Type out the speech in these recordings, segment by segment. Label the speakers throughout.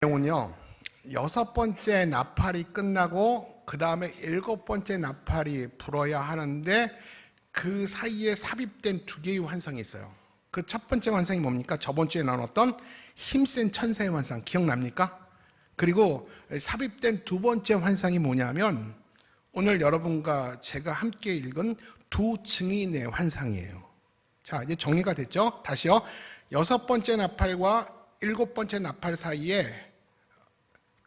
Speaker 1: 내용은요, 6번째 나팔이 끝나고 그 다음에 7번째 나팔이 불어야 하는데 그 사이에 삽입된 두 개의 환상이 있어요. 그 첫 번째 환상이 뭡니까? 저번 주에 나눴던 힘센 천사의 환상 기억납니까? 그리고 삽입된 두 번째 환상이 뭐냐면 오늘 여러분과 제가 함께 읽은 두 증인의 환상이에요. 자, 이제 정리가 됐죠? 다시요. 6번째 나팔과 7번째 나팔 사이에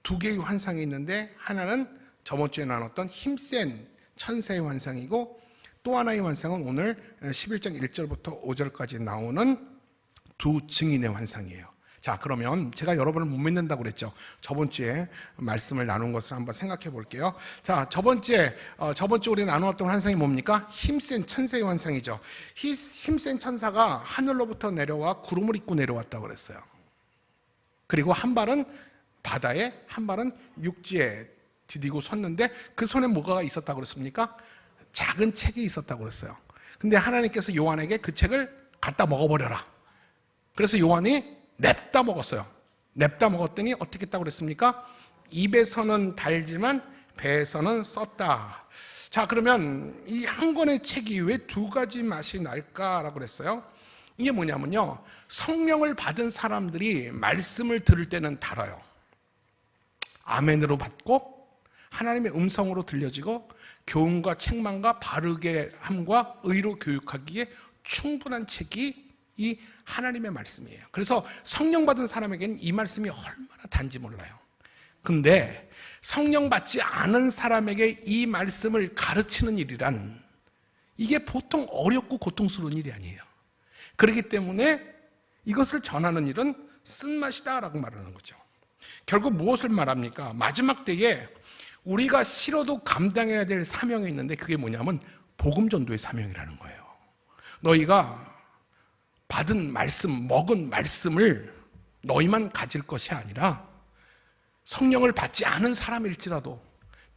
Speaker 1: 두 개의 환상이 있는데 하나는 저번 주에 나눴던 힘센 천사의 환상이고 또 하나의 환상은 오늘 11장 1절부터 5절까지 나오는 두 증인의 환상이에요. 자, 그러면 제가 여러분을 못 믿는다고 그랬죠. 저번 주에 말씀을 나눈 것을 한번 생각해 볼게요. 자, 저번 주에 우리 나누었던 환상이 뭡니까? 힘센 천사의 환상이죠. 힘센 천사가 하늘로부터 내려와 구름을 입고 내려왔다고 그랬어요. 그리고 한 발은 바다에, 한 발은 육지에 디디고 섰는데 그 손에 뭐가 있었다고 그랬습니까? 작은 책이 있었다고 그랬어요. 근데 하나님께서 요한에게 그 책을 갖다 먹어버려라. 그래서 요한이 냅다 먹었어요. 냅다 먹었더니 어떻게 했다고 그랬습니까? 입에서는 달지만 배에서는 썼다. 자, 그러면 이 한 권의 책이 왜 두 가지 맛이 날까라고 그랬어요? 이게 뭐냐면요, 성령을 받은 사람들이 말씀을 들을 때는 달아요. 아멘으로 받고 하나님의 음성으로 들려지고 교훈과 책망과 바르게 함과 의로 교육하기에 충분한 책이 이 하나님의 말씀이에요. 그래서 성령 받은 사람에게는 이 말씀이 얼마나 단지 몰라요. 근데 성령 받지 않은 사람에게 이 말씀을 가르치는 일이란 이게 보통 어렵고 고통스러운 일이 아니에요. 그렇기 때문에 이것을 전하는 일은 쓴맛이다라고 말하는 거죠. 결국 무엇을 말합니까? 마지막 때에 우리가 싫어도 감당해야 될 사명이 있는데 그게 뭐냐면 복음 전도의 사명이라는 거예요. 너희가 받은 말씀, 먹은 말씀을 너희만 가질 것이 아니라 성령을 받지 않은 사람일지라도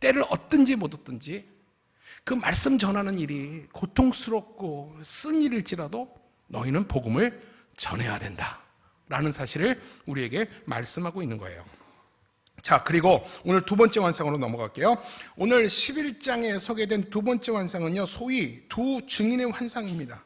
Speaker 1: 때를 얻든지 못 얻든지 그 말씀 전하는 일이 고통스럽고 쓴 일일지라도 너희는 복음을 전해야 된다라는 사실을 우리에게 말씀하고 있는 거예요. 자, 그리고 오늘 두 번째 환상으로 넘어갈게요. 오늘 11장에 소개된 두 번째 환상은요, 소위 두 증인의 환상입니다.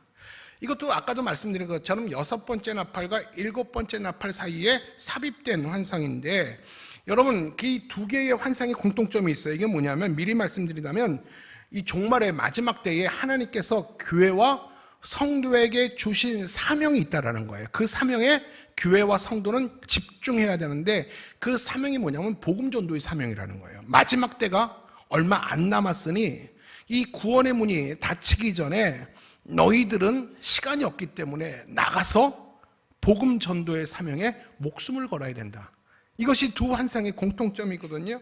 Speaker 1: 이것도 아까도 말씀드린 것처럼 6번째 나팔과 7번째 나팔 사이에 삽입된 환상인데 여러분, 이 두 개의 환상의 공통점이 있어요. 이게 뭐냐면 미리 말씀드리자면 이 종말의 마지막 때에 하나님께서 교회와 성도에게 주신 사명이 있다라는 거예요. 그 사명에 교회와 성도는 집중해야 되는데 그 사명이 뭐냐면 복음 전도의 사명이라는 거예요. 마지막 때가 얼마 안 남았으니 이 구원의 문이 닫히기 전에 너희들은 시간이 없기 때문에 나가서 복음 전도의 사명에 목숨을 걸어야 된다. 이것이 두 환상의 공통점이거든요.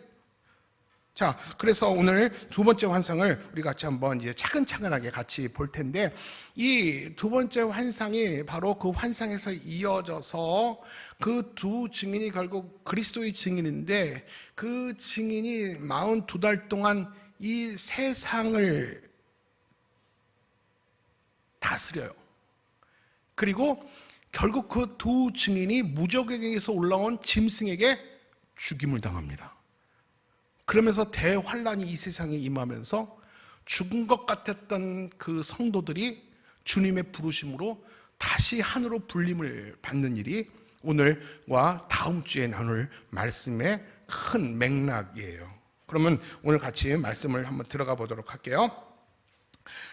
Speaker 1: 자, 그래서 오늘 두 번째 환상을 우리 같이 한번 이제 차근차근하게 같이 볼 텐데 이 두 번째 환상이 바로 그 환상에서 이어져서 그 두 증인이 결국 그리스도의 증인인데 그 증인이 42달 동안 이 세상을 다스려요. 그리고 결국 그 두 증인이 무적에게서 올라온 짐승에게 죽임을 당합니다. 그러면서 대환란이 이 세상에 임하면서 죽은 것 같았던 그 성도들이 주님의 부르심으로 다시 하늘로 불림을 받는 일이 오늘과 다음 주에 나눌 말씀의 큰 맥락이에요. 그러면 오늘 같이 말씀을 한번 들어가 보도록 할게요.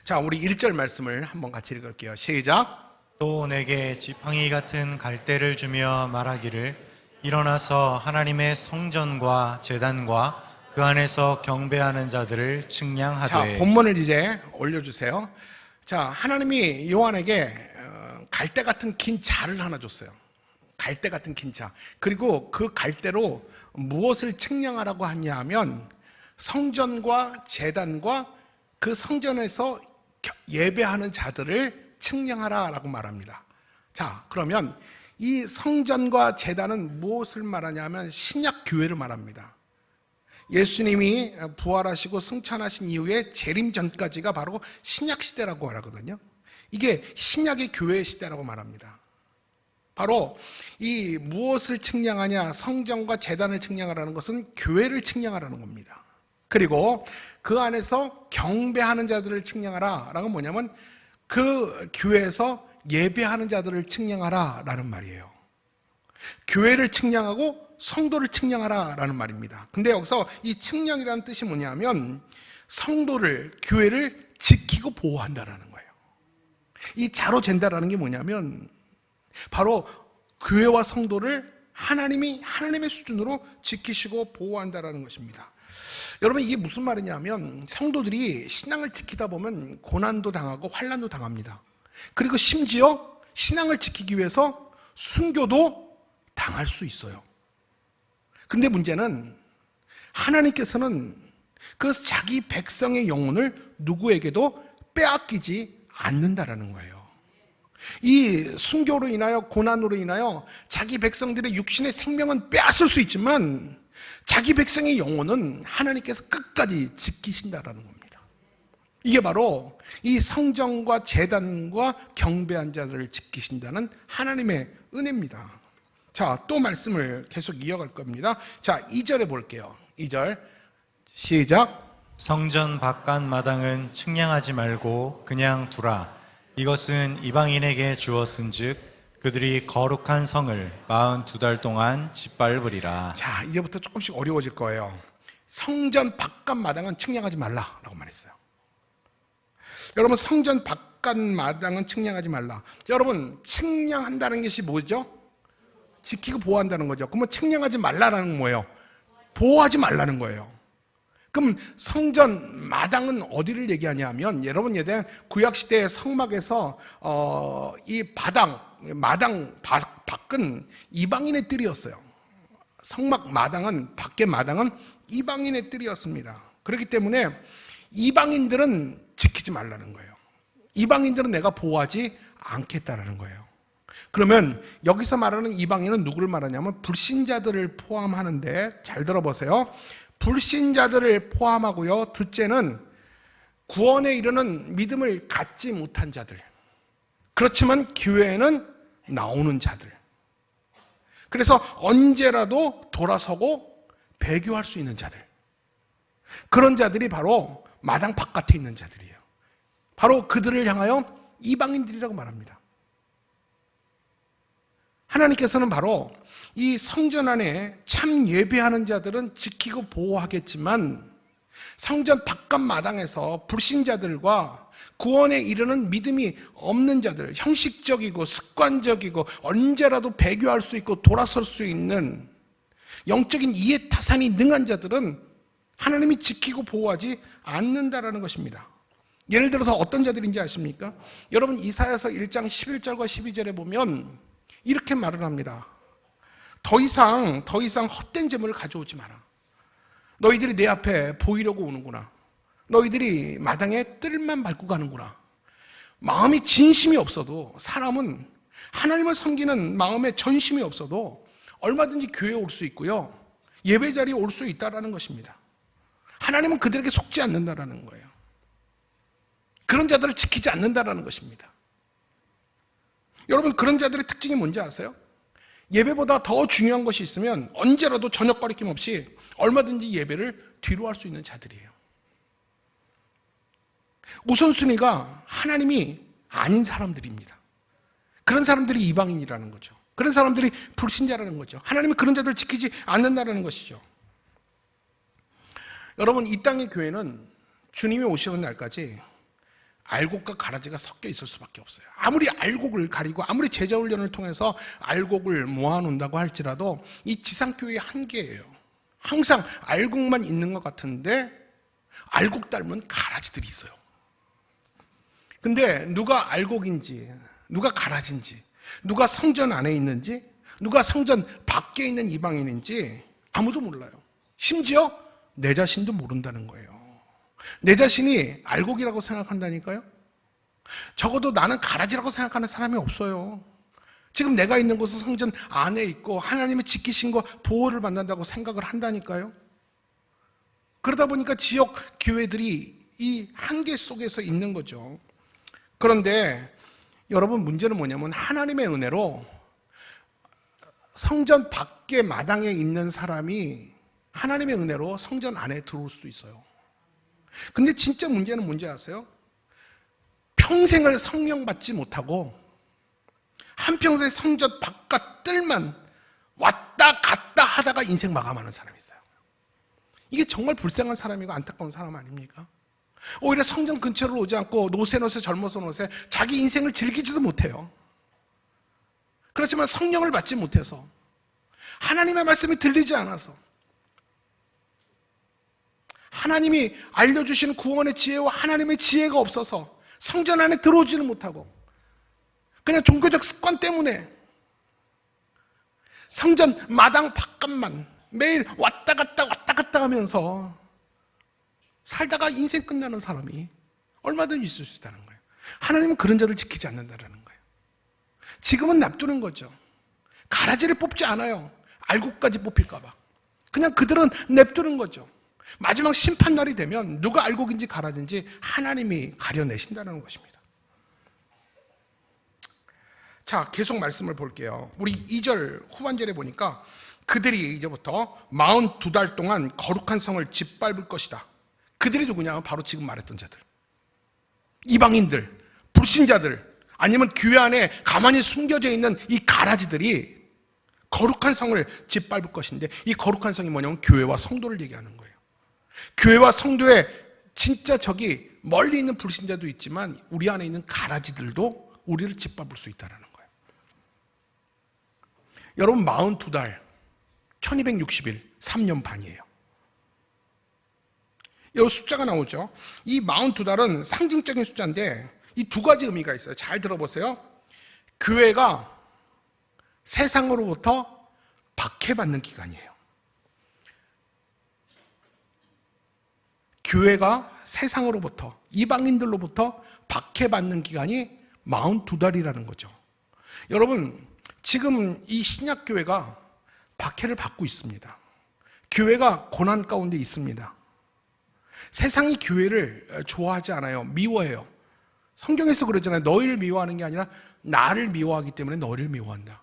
Speaker 1: 자, 우리 1절 말씀을 한번 같이 읽을게요. 시작.
Speaker 2: 또 내게 지팡이 같은 갈대를 주며 말하기를 일어나서 하나님의 성전과 제단과 그 안에서 경배하는 자들을 측량하되.
Speaker 1: 자, 본문을 이제 올려주세요. 자, 하나님이 요한에게 갈대 같은 긴 자를 하나 줬어요. 갈대 같은 긴 자. 그리고 그 갈대로 무엇을 측량하라고 하냐 하면 성전과 제단과 그 성전에서 예배하는 자들을 측량하라라고 말합니다. 자, 그러면 이 성전과 제단은 무엇을 말하냐면 신약 교회를 말합니다. 예수님이 부활하시고 승천하신 이후에 재림 전까지가 바로 신약 시대라고 말하거든요. 이게 신약의 교회 시대라고 말합니다. 바로 이 무엇을 측량하냐, 성전과 제단을 측량하라는 것은 교회를 측량하라는 겁니다. 그리고 그 안에서 경배하는 자들을 측량하라 라는 건 뭐냐면 그 교회에서 예배하는 자들을 측량하라 라는 말이에요. 교회를 측량하고 성도를 측량하라 라는 말입니다. 근데 여기서 이 측량이라는 뜻이 뭐냐면 성도를, 교회를 지키고 보호한다라는 거예요. 이 자로 잰다라는 게 뭐냐면 바로 교회와 성도를 하나님의 수준으로 지키시고 보호한다라는 것입니다. 여러분, 이게 무슨 말이냐면 성도들이 신앙을 지키다 보면 고난도 당하고 환난도 당합니다. 그리고 심지어 신앙을 지키기 위해서 순교도 당할 수 있어요. 근데 문제는 하나님께서는 그 자기 백성의 영혼을 누구에게도 빼앗기지 않는다라는 거예요. 이 순교로 인하여 고난으로 인하여 자기 백성들의 육신의 생명은 빼앗을 수 있지만 자기 백성의 영혼은 하나님께서 끝까지 지키신다라는 겁니다. 이게 바로 이 성전과 제단과 경배한 자들을 지키신다는 하나님의 은혜입니다. 자, 또 말씀을 계속 이어갈 겁니다. 자, 2절에 볼게요. 2절 시작.
Speaker 2: 성전 바깥 마당은 측량하지 말고 그냥 두라. 이것은 이방인에게 주었은즉 그들이 거룩한 성을 42달 동안 짓밟으리라.
Speaker 1: 자, 이제부터 조금씩 어려워질 거예요. 성전 바깥 마당은 측량하지 말라라고 말했어요. 여러분, 성전 바깥 마당은 측량하지 말라. 여러분, 측량한다는 것이 뭐죠? 지키고 보호한다는 거죠. 그러면 측량하지 말라라는 건 뭐예요? 보호하지 말라는 거예요. 그럼 성전 마당은 어디를 얘기하냐면, 여러분 예전 구약시대의 성막에서 이 마당 밖은 이방인의 뜰이었어요. 성막 마당은, 밖의 마당은 이방인의 뜰이었습니다. 그렇기 때문에 이방인들은 지키지 말라는 거예요. 이방인들은 내가 보호하지 않겠다라는 거예요. 그러면 여기서 말하는 이방인은 누구를 말하냐면 불신자들을 포함하는데, 잘 들어보세요. 불신자들을 포함하고요. 둘째는 구원에 이르는 믿음을 갖지 못한 자들. 그렇지만 교회에는 나오는 자들. 그래서 언제라도 돌아서고 배교할 수 있는 자들. 그런 자들이 바로 마당 바깥에 있는 자들이에요. 바로 그들을 향하여 이방인들이라고 말합니다. 하나님께서는 바로 이 성전 안에 참 예배하는 자들은 지키고 보호하겠지만 성전 바깥 마당에서 불신자들과 구원에 이르는 믿음이 없는 자들, 형식적이고 습관적이고 언제라도 배교할 수 있고 돌아설 수 있는 영적인 이해 타산이 능한 자들은 하나님이 지키고 보호하지 않는다라는 것입니다. 예를 들어서 어떤 자들인지 아십니까? 여러분, 이사야서 1장 11절과 12절에 보면 이렇게 말을 합니다. 더 이상 헛된 재물을 가져오지 마라. 너희들이 내 앞에 보이려고 오는구나. 너희들이 마당에 뜰만 밟고 가는구나. 마음이 진심이 없어도, 사람은 하나님을 섬기는 마음에 전심이 없어도 얼마든지 교회에 올 수 있고요, 예배 자리에 올 수 있다라는 것입니다. 하나님은 그들에게 속지 않는다라는 거예요. 그런 자들을 지키지 않는다라는 것입니다. 여러분, 그런 자들의 특징이 뭔지 아세요? 예배보다 더 중요한 것이 있으면 언제라도 저녁거리낌 없이 얼마든지 예배를 뒤로 할 수 있는 자들이에요. 우선순위가 하나님이 아닌 사람들입니다. 그런 사람들이 이방인이라는 거죠. 그런 사람들이 불신자라는 거죠. 하나님이 그런 자들을 지키지 않는다는 것이죠. 여러분, 이 땅의 교회는 주님이 오시는 날까지 알곡과 가라지가 섞여 있을 수밖에 없어요. 아무리 알곡을 가리고 아무리 제자훈련을 통해서 알곡을 모아놓는다고 할지라도 이 지상교회의 한계예요. 항상 알곡만 있는 것 같은데 알곡 닮은 가라지들이 있어요. 근데 누가 알곡인지, 누가 가라지인지, 누가 성전 안에 있는지, 누가 성전 밖에 있는 이방인인지 아무도 몰라요. 심지어 내 자신도 모른다는 거예요. 내 자신이 알곡이라고 생각한다니까요. 적어도 나는 가라지라고 생각하는 사람이 없어요. 지금 내가 있는 곳은 성전 안에 있고 하나님이 지키신 거 보호를 받는다고 생각을 한다니까요. 그러다 보니까 지역 교회들이 이 한계 속에서 있는 거죠. 그런데 여러분, 문제는 뭐냐면 하나님의 은혜로 성전 밖에 마당에 있는 사람이 하나님의 은혜로 성전 안에 들어올 수도 있어요. 근데 진짜 문제는 뭔지 아세요? 평생을 성령 받지 못하고 한평생 성전 바깥 뜰만 왔다 갔다 하다가 인생 마감하는 사람이 있어요. 이게 정말 불쌍한 사람이고 안타까운 사람 아닙니까? 오히려 성전 근처로 오지 않고 노세 젊어서 노세 자기 인생을 즐기지도 못해요. 그렇지만 성령을 받지 못해서 하나님의 말씀이 들리지 않아서 하나님이 알려주시는 구원의 지혜와 하나님의 지혜가 없어서 성전 안에 들어오지는 못하고 그냥 종교적 습관 때문에 성전 마당 바깥만 매일 왔다 갔다 하면서 살다가 인생 끝나는 사람이 얼마든지 있을 수 있다는 거예요. 하나님은 그런 자를 지키지 않는다는 거예요. 지금은 납두는 거죠. 가라지를 뽑지 않아요. 알곡까지 뽑힐까 봐. 그냥 그들은 냅두는 거죠. 마지막 심판날이 되면 누가 알곡인지 가라지인지 하나님이 가려내신다는 것입니다. 자, 계속 말씀을 볼게요. 우리 2절 후반절에 보니까 그들이 이제부터 42달 동안 거룩한 성을 짓밟을 것이다. 그들이 누구냐? 바로 지금 말했던 자들. 이방인들, 불신자들, 아니면 교회 안에 가만히 숨겨져 있는 이 가라지들이 거룩한 성을 짓밟을 것인데, 이 거룩한 성이 뭐냐면 교회와 성도를 얘기하는 거예요. 교회와 성도의 진짜 저기 멀리 있는 불신자도 있지만 우리 안에 있는 가라지들도 우리를 짓밟을 수 있다는 거예요. 여러분 42달 1260일 3년 반이에요. 여기 숫자가 나오죠. 이 42달은 상징적인 숫자인데 이 두 가지 의미가 있어요. 잘 들어보세요. 교회가 세상으로부터 박해받는 기간이에요. 교회가 세상으로부터 이방인들로부터 박해받는 기간이 42달이라는 거죠. 여러분 지금 이 신약교회가 박해를 받고 있습니다. 교회가 고난 가운데 있습니다. 세상이 교회를 좋아하지 않아요. 미워해요. 성경에서 그러잖아요. 너희를 미워하는 게 아니라 나를 미워하기 때문에 너희를 미워한다.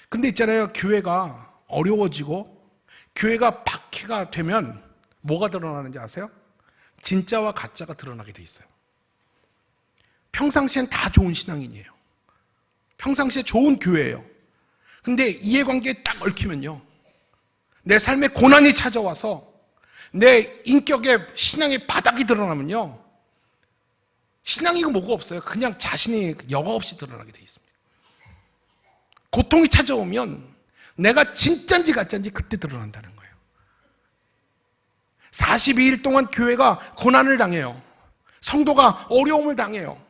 Speaker 1: 근데 있잖아요. 교회가 어려워지고 교회가 박해가 되면 뭐가 드러나는지 아세요? 진짜와 가짜가 드러나게 돼 있어요. 평상시엔 다 좋은 신앙인이에요. 평상시에 좋은 교회예요. 근데 이해관계에 딱 얽히면요, 내 삶에 고난이 찾아와서 내 인격의 신앙의 바닥이 드러나면요, 신앙이고 뭐가 없어요. 그냥 자신이 여과 없이 드러나게 돼 있습니다. 고통이 찾아오면 내가 진짜인지 가짜인지 그때 드러난다는 거예요. 42일 동안 교회가 고난을 당해요. 성도가 어려움을 당해요.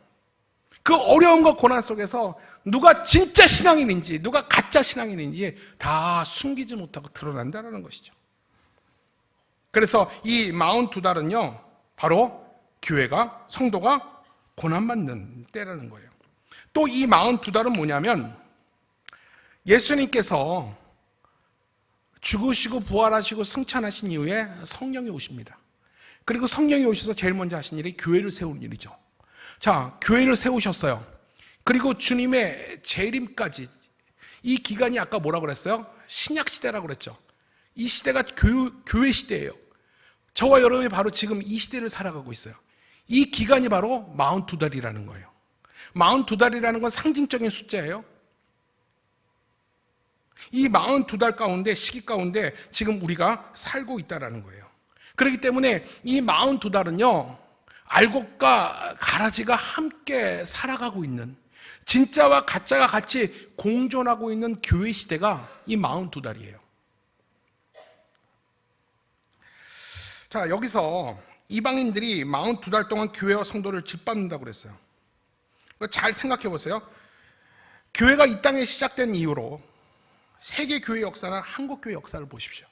Speaker 1: 그 어려움과 고난 속에서 누가 진짜 신앙인인지 누가 가짜 신앙인인지 다 숨기지 못하고 드러난다는 것이죠. 그래서 이 42달은요 바로 교회가 성도가 고난받는 때라는 거예요. 또 이 42달은 뭐냐면 예수님께서 죽으시고 부활하시고 승천하신 이후에 성령이 오십니다. 그리고 성령이 오셔서 제일 먼저 하신 일이 교회를 세우는 일이죠. 자, 교회를 세우셨어요. 그리고 주님의 재림까지, 이 기간이 아까 뭐라고 그랬어요? 신약시대라고 그랬죠. 이 시대가 교회 시대예요. 저와 여러분이 바로 지금 이 시대를 살아가고 있어요. 이 기간이 바로 42달이라는 거예요. 42달이라는 건 상징적인 숫자예요. 이 42달 가운데, 시기 가운데 지금 우리가 살고 있다는 거예요. 그렇기 때문에 이 42달은요 알곡과 가라지가 함께 살아가고 있는, 진짜와 가짜가 같이 공존하고 있는 교회 시대가 이 42달이에요. 자, 여기서 이방인들이 42달 동안 교회와 성도를 짓밟는다고 그랬어요. 잘 생각해 보세요. 교회가 이 땅에 시작된 이후로 세계 교회 역사나 한국 교회 역사를 보십시오.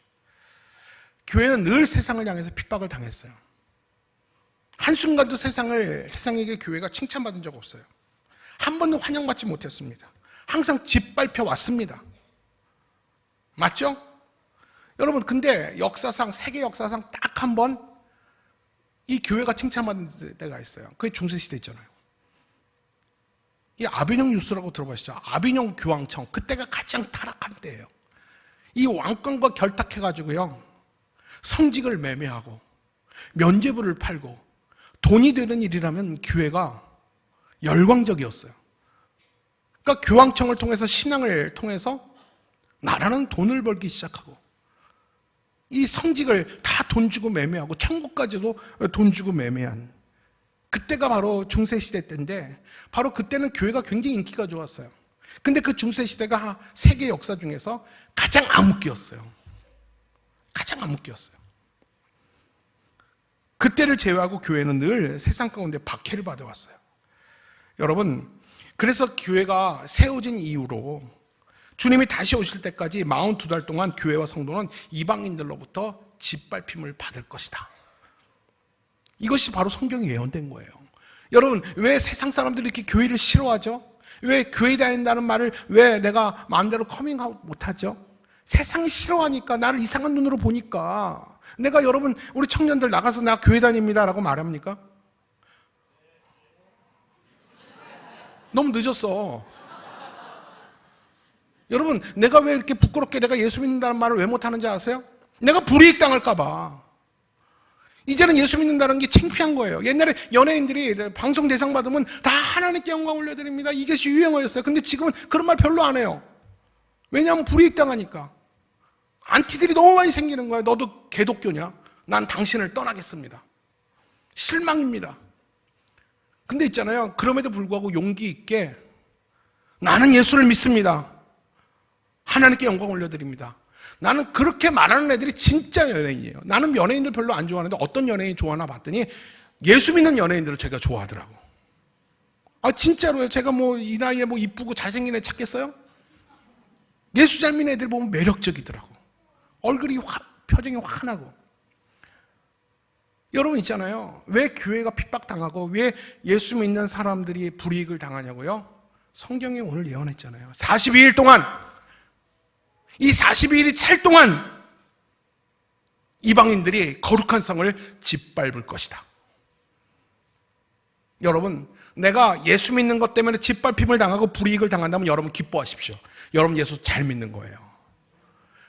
Speaker 1: 교회는 늘 세상을 향해서 핍박을 당했어요. 한순간도 세상에게 교회가 칭찬받은 적 없어요. 한 번도 환영받지 못했습니다. 항상 짓밟혀 왔습니다. 맞죠? 여러분, 근데 역사상, 세계 역사상 딱 한 번 이 교회가 칭찬받은 때가 있어요. 그게 중세시대 있잖아요. 이 아비뇽 뉴스라고 들어보시죠? 아비뇽 교황청, 그때가 가장 타락한 때예요. 이 왕권과 결탁해가지고요, 성직을 매매하고 면죄부를 팔고 돈이 되는 일이라면 교회가 열광적이었어요. 그러니까 교황청을 통해서, 신앙을 통해서 나라는 돈을 벌기 시작하고, 이 성직을 다 돈 주고 매매하고 천국까지도 돈 주고 매매한, 그때가 바로 중세시대 때인데, 바로 그때는 교회가 굉장히 인기가 좋았어요. 근데 그 중세시대가 세계 역사 중에서 가장 암흑기였어요. 가장 암흑기였어요. 그때를 제외하고 교회는 늘 세상 가운데 박해를 받아왔어요. 여러분, 그래서 교회가 세워진 이후로 주님이 다시 오실 때까지 42달 동안 교회와 성도는 이방인들로부터 짓밟힘을 받을 것이다. 이것이 바로 성경에 예언된 거예요. 여러분, 왜 세상 사람들이 이렇게 교회를 싫어하죠? 왜 교회 다닌다는 말을 왜 내가 마음대로 커밍아웃 못하죠? 세상이 싫어하니까, 나를 이상한 눈으로 보니까. 내가, 여러분, 우리 청년들 나가서 나 교회 다닙니다 라고 말합니까? 너무 늦었어. 여러분, 내가 왜 이렇게 부끄럽게 내가 예수 믿는다는 말을 왜 못하는지 아세요? 내가 불이익 당할까 봐. 이제는 예수 믿는다는 게 창피한 거예요. 옛날에 연예인들이 방송 대상 받으면 다 하나님께 영광 올려드립니다, 이것이 유행어였어요. 근데 지금은 그런 말 별로 안 해요. 왜냐하면 불이익 당하니까. 안티들이 너무 많이 생기는 거야. 너도 개독교냐? 난 당신을 떠나겠습니다. 실망입니다. 근데 있잖아요, 그럼에도 불구하고 용기 있게 나는 예수를 믿습니다, 하나님께 영광 올려드립니다, 나는 그렇게 말하는 애들이 진짜 연예인이에요. 나는 연예인들 별로 안 좋아하는데 어떤 연예인 좋아하나 봤더니 예수 믿는 연예인들을 제가 좋아하더라고. 아, 진짜로요. 제가 뭐 이 나이에 뭐 이쁘고 잘생긴 애 찾겠어요? 예수 잘 믿는 애들 보면 매력적이더라고. 얼굴이 표정이 환하고. 여러분 있잖아요, 왜 교회가 핍박당하고 왜 예수 믿는 사람들이 불이익을 당하냐고요? 성경이 오늘 예언했잖아요. 42일 동안, 이 42일이 찰 동안 이방인들이 거룩한 성을 짓밟을 것이다. 여러분, 내가 예수 믿는 것 때문에 짓밟힘을 당하고 불이익을 당한다면 여러분 기뻐하십시오. 여러분 예수 잘 믿는 거예요.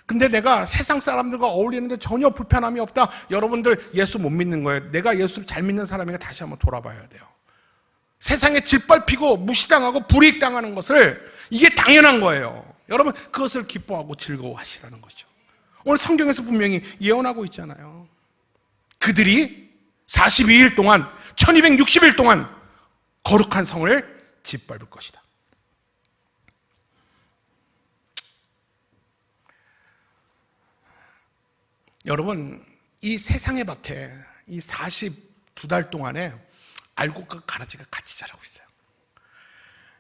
Speaker 1: 근데 내가 세상 사람들과 어울리는데 전혀 불편함이 없다, 여러분들 예수 못 믿는 거예요. 내가 예수 잘 믿는 사람에게 다시 한번 돌아봐야 돼요. 세상에 짓밟히고 무시당하고 불이익 당하는 것을, 이게 당연한 거예요. 여러분, 그것을 기뻐하고 즐거워하시라는 거죠. 오늘 성경에서 분명히 예언하고 있잖아요. 그들이 42일 동안, 1260일 동안 거룩한 성을 짓밟을 것이다. 여러분, 이 세상의 밭에 이 42달 동안에 알곡과 가라지가 같이 자라고 있어요.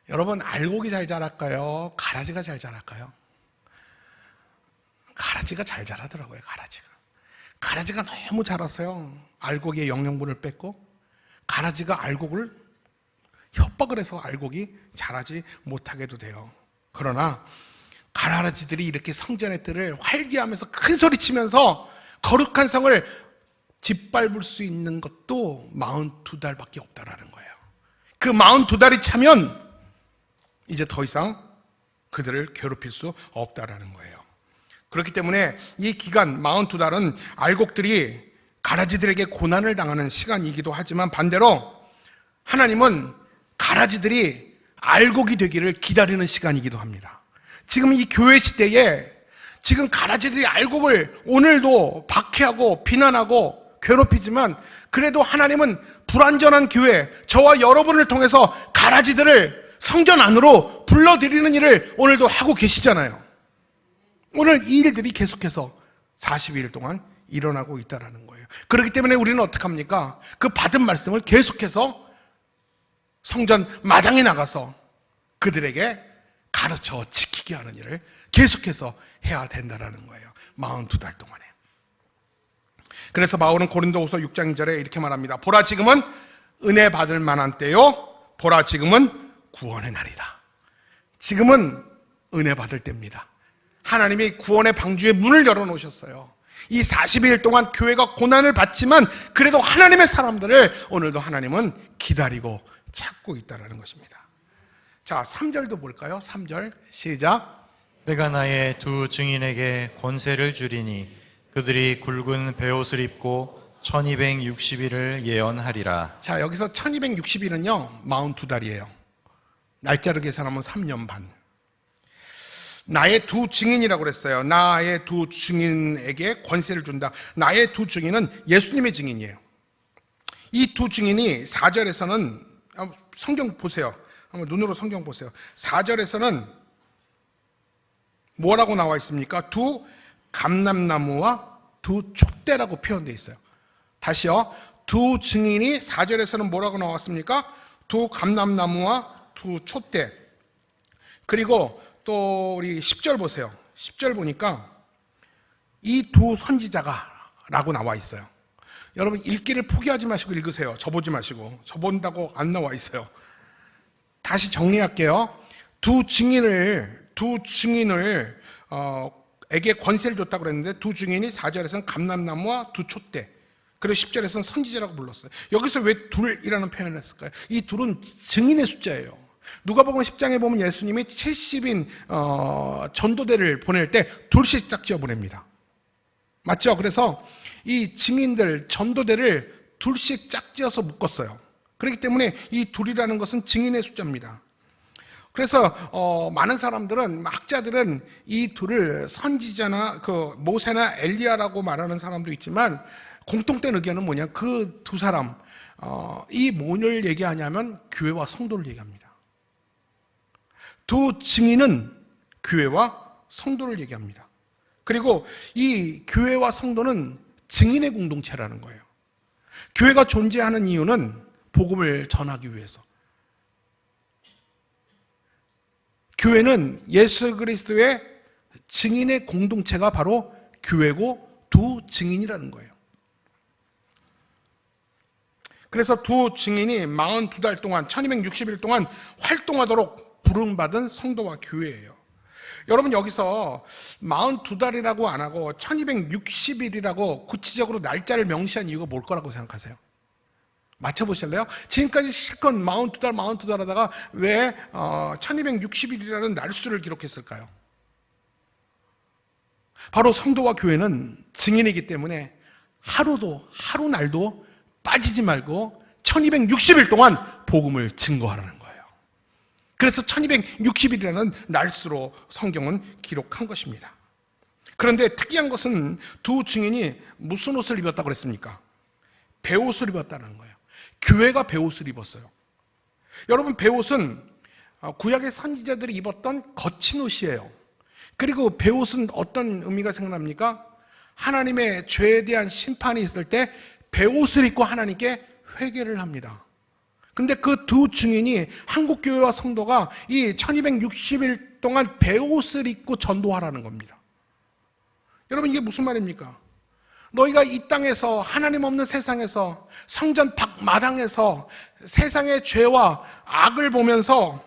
Speaker 1: 여러분, 알곡이 잘 자랄까요? 가라지가 잘 자랄까요? 가라지가 잘 자라더라고요. 가라지가 너무 자라서요, 알곡의 영양분을 뺏고, 가라지가 알곡을 협박을 해서 알곡이 자라지 못하게도 돼요. 그러나 가라지들이 이렇게 성전의 뜰을 활기하면서 큰 소리치면서 거룩한 성을 짓밟을 수 있는 것도 42달밖에 없다라는 거예요. 그 42달이 차면 이제 더 이상 그들을 괴롭힐 수 없다라는 거예요. 그렇기 때문에 이 기간 42달은 알곡들이 가라지들에게 고난을 당하는 시간이기도 하지만, 반대로 하나님은 가라지들이 알곡이 되기를 기다리는 시간이기도 합니다. 지금 이 교회 시대에 지금 가라지들이 알곡을 오늘도 박해하고 비난하고 괴롭히지만, 그래도 하나님은 불완전한 교회, 저와 여러분을 통해서 가라지들을 성전 안으로 불러들이는 일을 오늘도 하고 계시잖아요. 오늘 이 일들이 계속해서 42일 동안 일어나고 있다는 거예요. 그렇기 때문에 우리는 어떻게 합니까? 그 받은 말씀을 계속해서 성전 마당에 나가서 그들에게 가르쳐 지키게 하는 일을 계속해서 해야 된다는 거예요. 42달 동안에. 그래서 바울은 고린도후서 6장 2절에 이렇게 말합니다. 보라, 지금은 은혜 받을 만한 때요, 보라, 지금은 구원의 날이다. 지금은 은혜 받을 때입니다. 하나님이 구원의 방주의 문을 열어놓으셨어요. 이 40일 동안 교회가 고난을 받지만 그래도 하나님의 사람들을 오늘도 하나님은 기다리고 찾고 있다는 것입니다. 자, 3절도 볼까요? 3절 시작.
Speaker 2: 내가 나의 두 증인에게 권세를 주리니 그들이 굵은 베옷을 입고 1260일을 예언하리라.
Speaker 1: 자, 여기서 1260일은요 42달이에요. 날짜로 계산하면 3년 반. 나의 두 증인이라고 그랬어요. 나의 두 증인에게 권세를 준다. 나의 두 증인은 예수님의 증인이에요. 이 두 증인이 4절에서는 성경 보세요. 한번 눈으로 성경 보세요. 4절에서는 뭐라고 나와 있습니까? 두 감람나무와 두 촛대라고 표현되어 있어요. 다시요. 두 증인이 4절에서는 뭐라고 나왔습니까? 두 감람나무와 두 촛대. 그리고 또 우리 10절 보세요. 10절 보니까 이 두 선지자가 라고 나와 있어요. 여러분 읽기를 포기하지 마시고 읽으세요. 저보지 마시고. 저본다고 안 나와 있어요. 다시 정리할게요. 두 증인을 에게 권세를 줬다고 그랬는데 두 증인이 4절에서는 감람나무와 두 촛대, 그리고 10절에서는 선지자라고 불렀어요. 여기서 왜 둘이라는 표현을 했을까요? 이 둘은 증인의 숫자예요. 누가복음 10장에 보면 예수님이 70인 전도대를 보낼 때 둘씩 짝지어 보냅니다. 맞죠? 그래서 이 증인들 전도대를 둘씩 짝지어서 묶었어요. 그렇기 때문에 이 둘이라는 것은 증인의 숫자입니다. 그래서 많은 사람들은, 학자들은 이 둘을 선지자나 그 모세나 엘리야라고 말하는 사람도 있지만 공통된 의견은 뭐냐? 그 두 사람 이 뭐를 얘기하냐면 교회와 성도를 얘기합니다. 두 증인은 교회와 성도를 얘기합니다. 그리고 이 교회와 성도는 증인의 공동체라는 거예요. 교회가 존재하는 이유는 복음을 전하기 위해서. 교회는 예수 그리스도의 증인의 공동체가 바로 교회고 두 증인이라는 거예요. 그래서 두 증인이 42달 동안 1260일 동안 활동하도록 부름받은 성도와 교회예요. 여러분 여기서 42달이라고 안 하고 1260일이라고 구체적으로 날짜를 명시한 이유가 뭘 거라고 생각하세요? 맞춰보실래요? 지금까지 실컷 42달 하다가 왜 1260일이라는 날수를 기록했을까요? 바로 성도와 교회는 증인이기 때문에 하루 날도 빠지지 말고 1260일 동안 복음을 증거하라는 거예요. 그래서 1260일이라는 날수로 성경은 기록한 것입니다. 그런데 특이한 것은 두 증인이 무슨 옷을 입었다고 그랬습니까? 베옷을 입었다는 거예요. 교회가 베옷을 입었어요. 여러분 베옷은 구약의 선지자들이 입었던 거친 옷이에요. 그리고 베옷은 어떤 의미가 생각납니까? 하나님의 죄에 대한 심판이 있을 때 베옷을 입고 하나님께 회개를 합니다. 근데 그 두 증인이 한국교회와 성도가 이 1260일 동안 베옷을 입고 전도하라는 겁니다. 여러분 이게 무슨 말입니까? 너희가 이 땅에서, 하나님 없는 세상에서, 성전 밖마당에서 세상의 죄와 악을 보면서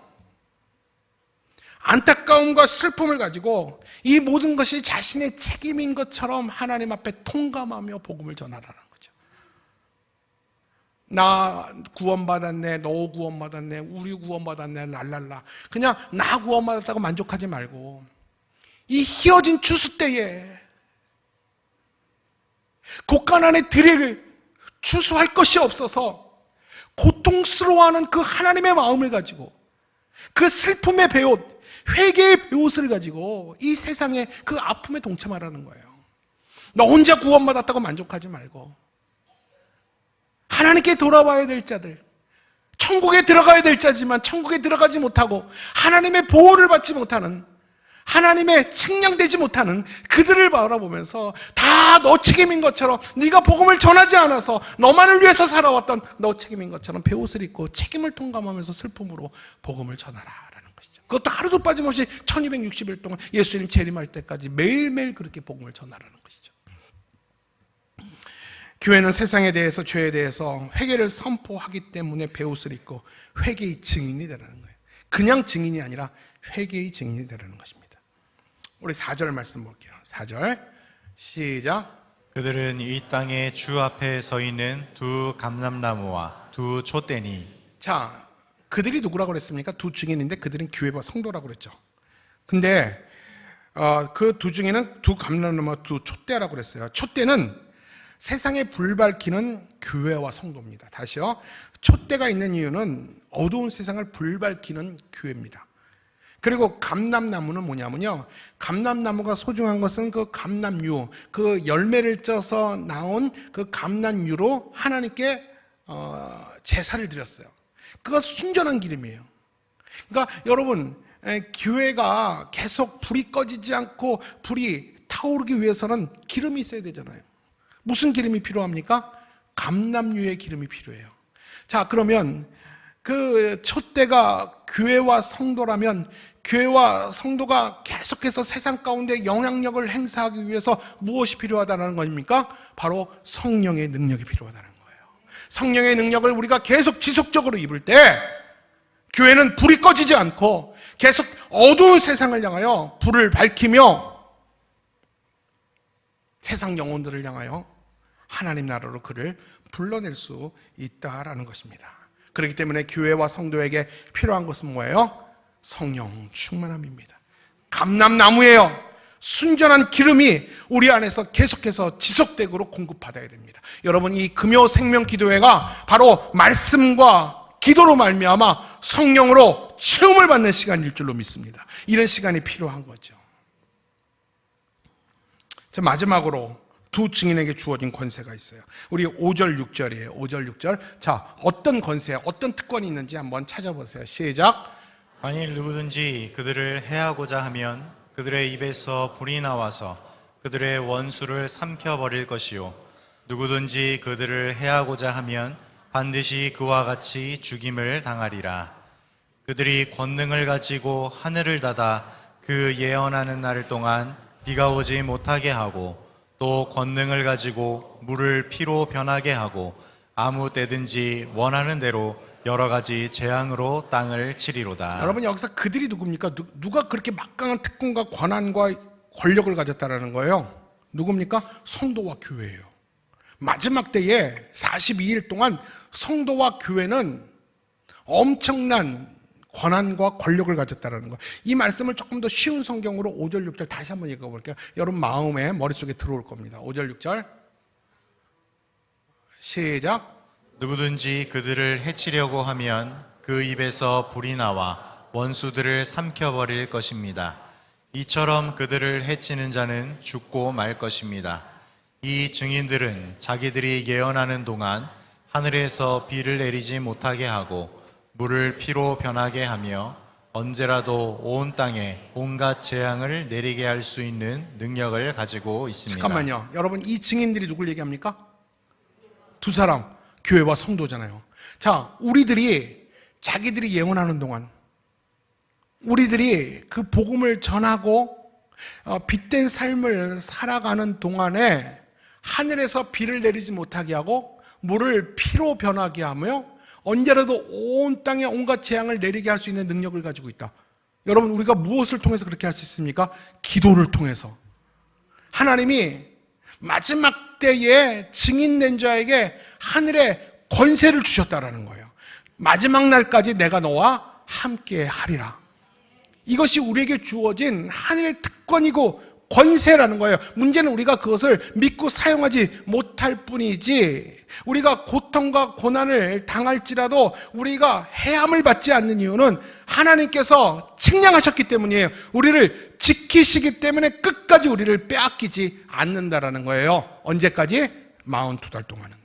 Speaker 1: 안타까움과 슬픔을 가지고 이 모든 것이 자신의 책임인 것처럼 하나님 앞에 통감하며 복음을 전하라는 거죠. 나 구원받았네, 너 구원받았네, 우리 구원받았네, 랄랄라. 그냥 나 구원받았다고 만족하지 말고 이 희어진 추수 때에 곳간안에 들일 추수할 것이 없어서 고통스러워하는 그 하나님의 마음을 가지고 그 슬픔의 베옷, 회개의 베옷을 가지고 이 세상의 그 아픔에 동참하라는 거예요. 너 혼자 구원받았다고 만족하지 말고 하나님께 돌아와야 될 자들, 천국에 들어가야 될 자지만 천국에 들어가지 못하고 하나님의 보호를 받지 못하는, 하나님의 측량되지 못하는 그들을 바라보면서 다 너 책임인 것처럼, 네가 복음을 전하지 않아서 너만을 위해서 살아왔던 너 책임인 것처럼 베옷을 입고 책임을 통감하면서 슬픔으로 복음을 전하라라는 것이죠. 그것도 하루도 빠짐없이 1260일 동안 예수님 재림할 때까지 매일매일 그렇게 복음을 전하라는 것이죠. 교회는 세상에 대해서, 죄에 대해서 회개를 선포하기 때문에 베옷을 입고 회개의 증인이 되라는 거예요. 그냥 증인이 아니라 회개의 증인이 되라는 것입니다. 우리 4절 말씀 볼게요. 4절 시작.
Speaker 2: 그들은 이 땅에 주 앞에 서 있는 두 감람나무와 두 촛대니.
Speaker 1: 자, 그들이 누구라고 그랬습니까? 두 증인인데 그들은 교회와 성도라고 그랬죠. 근데 그 두 증인은 두 감람나무 두 촛대라고 그랬어요. 촛대는 세상에 불 밝히는 교회와 성도입니다. 다시요. 촛대가 있는 이유는 어두운 세상을 불 밝히는 교회입니다. 그리고 감람나무는 뭐냐면요, 감람나무가 소중한 것은 그 감람유, 그 열매를 쪄서 나온 그 감람유로 하나님께 제사를 드렸어요. 그거 순전한 기름이에요. 그러니까 여러분, 교회가 계속 불이 꺼지지 않고 불이 타오르기 위해서는 기름이 있어야 되잖아요. 무슨 기름이 필요합니까? 감람유의 기름이 필요해요. 자, 그러면 그 촛대가 교회와 성도라면 교회와 성도가 계속해서 세상 가운데 영향력을 행사하기 위해서 무엇이 필요하다는 것입니까? 바로 성령의 능력이 필요하다는 거예요. 성령의 능력을 우리가 계속 지속적으로 입을 때 교회는 불이 꺼지지 않고 계속 어두운 세상을 향하여 불을 밝히며 세상 영혼들을 향하여 하나님 나라로 그를 불러낼 수 있다라는 것입니다. 그렇기 때문에 교회와 성도에게 필요한 것은 뭐예요? 성령 충만함입니다. 감람나무예요. 순전한 기름이 우리 안에서 계속해서 지속되도록 공급받아야 됩니다. 여러분, 이 금요 생명 기도회가 바로 말씀과 기도로 말미암아 성령으로 체험을 받는 시간일 줄로 믿습니다. 이런 시간이 필요한 거죠. 자, 마지막으로 두 증인에게 주어진 권세가 있어요. 우리 5절 6절이에요. 5절 6절. 자, 어떤 권세, 어떤 특권이 있는지 한번 찾아보세요. 시작.
Speaker 2: 만일 누구든지 그들을 해하고자 하면 그들의 입에서 불이 나와서 그들의 원수를 삼켜버릴 것이요, 누구든지 그들을 해하고자 하면 반드시 그와 같이 죽임을 당하리라. 그들이 권능을 가지고 하늘을 닫아 그 예언하는 날 동안 비가 오지 못하게 하고, 또 권능을 가지고 물을 피로 변하게 하고, 아무 때든지 원하는 대로 여러 가지 재앙으로 땅을 치리로다.
Speaker 1: 여러분, 여기서 그들이 누굽니까? 누가 그렇게 막강한 특권과 권한과 권력을 가졌다라는 거예요? 누굽니까? 성도와 교회예요. 마지막 때에 42일 동안 성도와 교회는 엄청난 권한과 권력을 가졌다는 거. 이 말씀을 조금 더 쉬운 성경으로 5절 6절 다시 한번 읽어볼게요. 여러분 마음에 머릿속에 들어올 겁니다. 5절 6절 시작.
Speaker 2: 누구든지 그들을 해치려고 하면 그 입에서 불이 나와 원수들을 삼켜버릴 것입니다. 이처럼 그들을 해치는 자는 죽고 말 것입니다. 이 증인들은 자기들이 예언하는 동안 하늘에서 비를 내리지 못하게 하고 물을 피로 변하게 하며 언제라도 온 땅에 온갖 재앙을 내리게 할 수 있는 능력을 가지고 있습니다.
Speaker 1: 잠깐만요. 여러분, 이 증인들이 누굴 얘기합니까? 두 사람, 교회와 성도잖아요. 자, 우리들이 자기들이 예언하는 동안, 우리들이 그 복음을 전하고 빛된 삶을 살아가는 동안에 하늘에서 비를 내리지 못하게 하고 물을 피로 변하게 하며 언제라도 온 땅에 온갖 재앙을 내리게 할 수 있는 능력을 가지고 있다. 여러분, 우리가 무엇을 통해서 그렇게 할 수 있습니까? 기도를 통해서. 하나님이 마지막 때에 증인된 자에게 하늘의 권세를 주셨다라는 거예요. 마지막 날까지 내가 너와 함께 하리라. 이것이 우리에게 주어진 하늘의 특권이고 권세라는 거예요. 문제는 우리가 그것을 믿고 사용하지 못할 뿐이지, 우리가 고통과 고난을 당할지라도 우리가 해함을 받지 않는 이유는 하나님께서 측량하셨기 때문이에요. 우리를 지키시기 때문에 끝까지 우리를 빼앗기지 않는다라는 거예요. 언제까지? 42달 동안은.